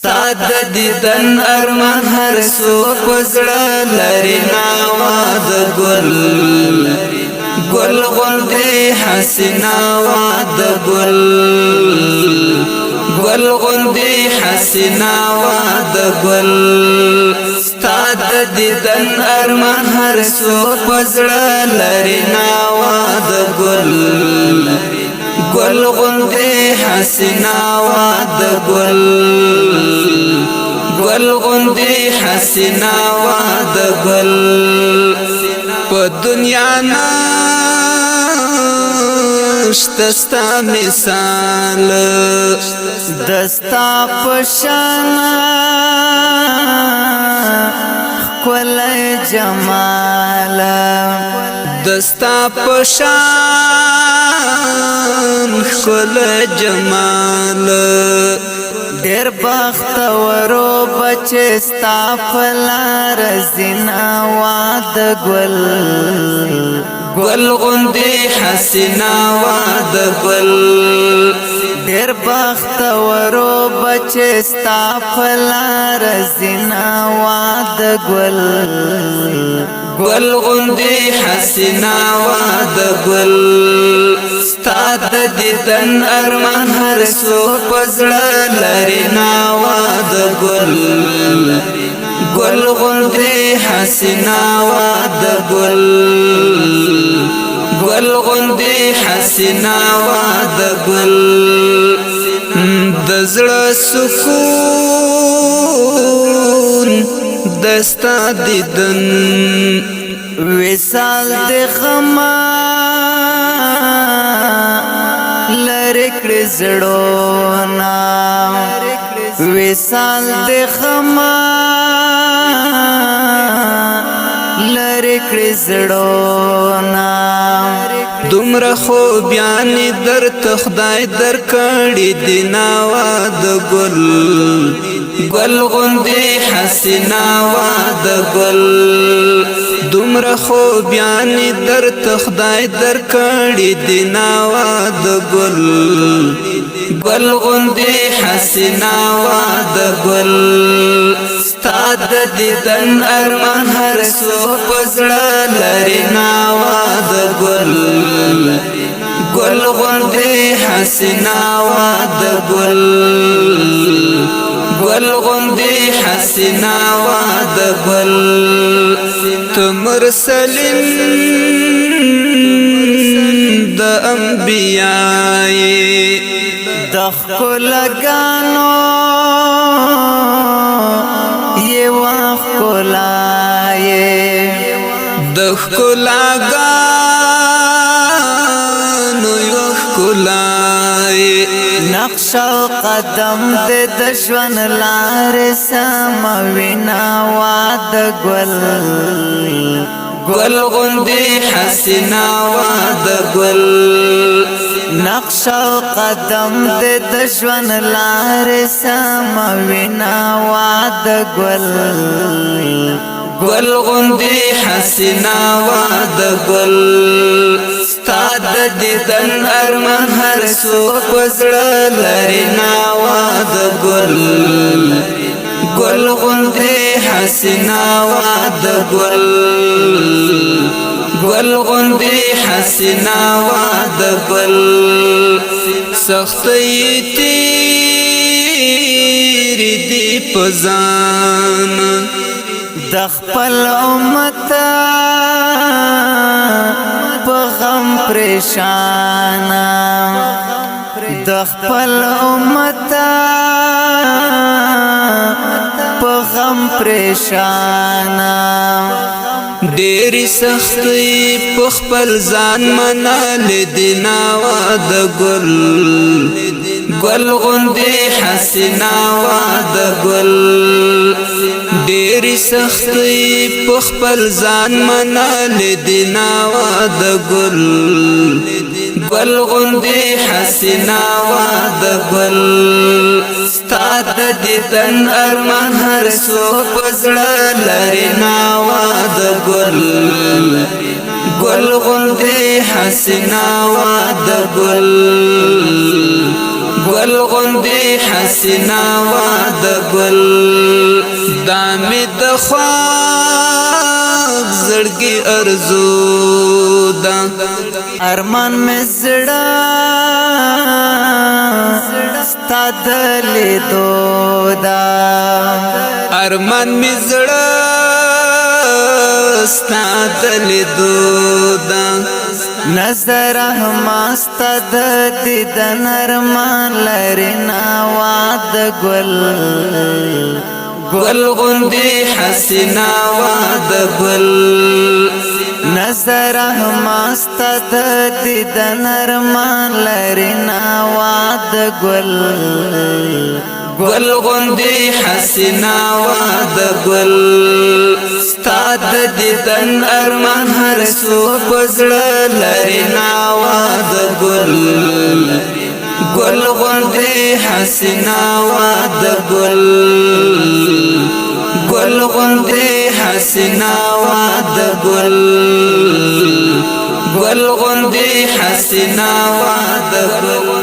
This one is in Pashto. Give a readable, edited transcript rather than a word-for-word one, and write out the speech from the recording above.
ستا د دیدن ارمان هر څوک وزړه لري ناوا د ګل ګل غوندې حسینا وا د ګل ګل غوندې حسینا وا د ګل ستا د دیدن ارمان هر څوک وزړه لري ناوا د ګل ګل غوندې حسینا وا د ګل ګل غوندې حسینا وا د ګل په دنیا نشته ستا مثال دستا پشان ښکلی جمال دستا پشان ښکلی جمال ډېر بختورو بچې ستا په لار ځي ناوا د ګل ګل غوندې حسینا وا د ګل ډېر بختورو بچې ستا په لار ځي ناوا د ګل ګل غوندې حسینا وا د ګل ستا د دیدن ارمان هر څوک وزړه لري ناوا د ګل ګل غوندې حسینا وا د ګل ګل غوندې حسینا وا د ګل د زړه سکون دستا دیدن وصال د غما لری کړې زړونه وصال د غما لری کړې زړونه دومره خو بیان در ته خدای در کړي دی ناوا د ګل ګل غوندې حسینا وا د ګل دومره خو بیان در ته خدای در کړي دی ناوا د ګل ګل غوندې حسینا وا د ګل ستا د دیدن ارمان هر څوک وزړه لري ناوا د ګل ګل غوندې حسینا وا د ګل ګل غوندې حسینا وا د ګل ته مرسلین د انبیاء د ښکلګانو یې وښکلای د ښکلاګانو یو ښکلای نقش قدم د ژوند لارې سموي ناوا د ګل ګل غوندې حسینا وا د ګل نقش قدم د ژوند لارې سموي ناوا د ګل ګل غوندې حسینا وا د ګل ستا د دیدن ارمان هر څوک وزړه لري ناوا د ګل ګل غوندې حسینا وا د ګل ګل غوندې حسینا وا د ګل سختۍ تیرې دي په ځان د خپل امت په غم پریشان د خپل امت په غم پریشان ډېرې سختۍ په خپل ځان منل دي ناوا د ګل ګل غوندې حسینا وا د ګل ډېرې سختۍ په خپل ځان منل دي ناوا د ګل ګل غوندې حسینا وا د ګل ستا د دیدن ارمان هر څوک وزړه لري ناوا د ګل ګل غوندې حسینا وا د ګل گل غندی حسینا وا د گل دامی د خواب زړګي ارزو دا ارمان می زړه ستا د لیدو دا ارمان می زړه ستا د لیدو دا نظر هماستا د دیدن ارمان لرنا واد گل گل غندی حسینا واد گل نظر هماستا د دیدن ارمان لرنا واد گل گل غندی حسینا واد گل ستاد دیدن ارمان هر سو پزړه لرنا واد گل گل غندی حسینا واد گل گل غندی حسینا واد گل گل غندی حسینا واد گل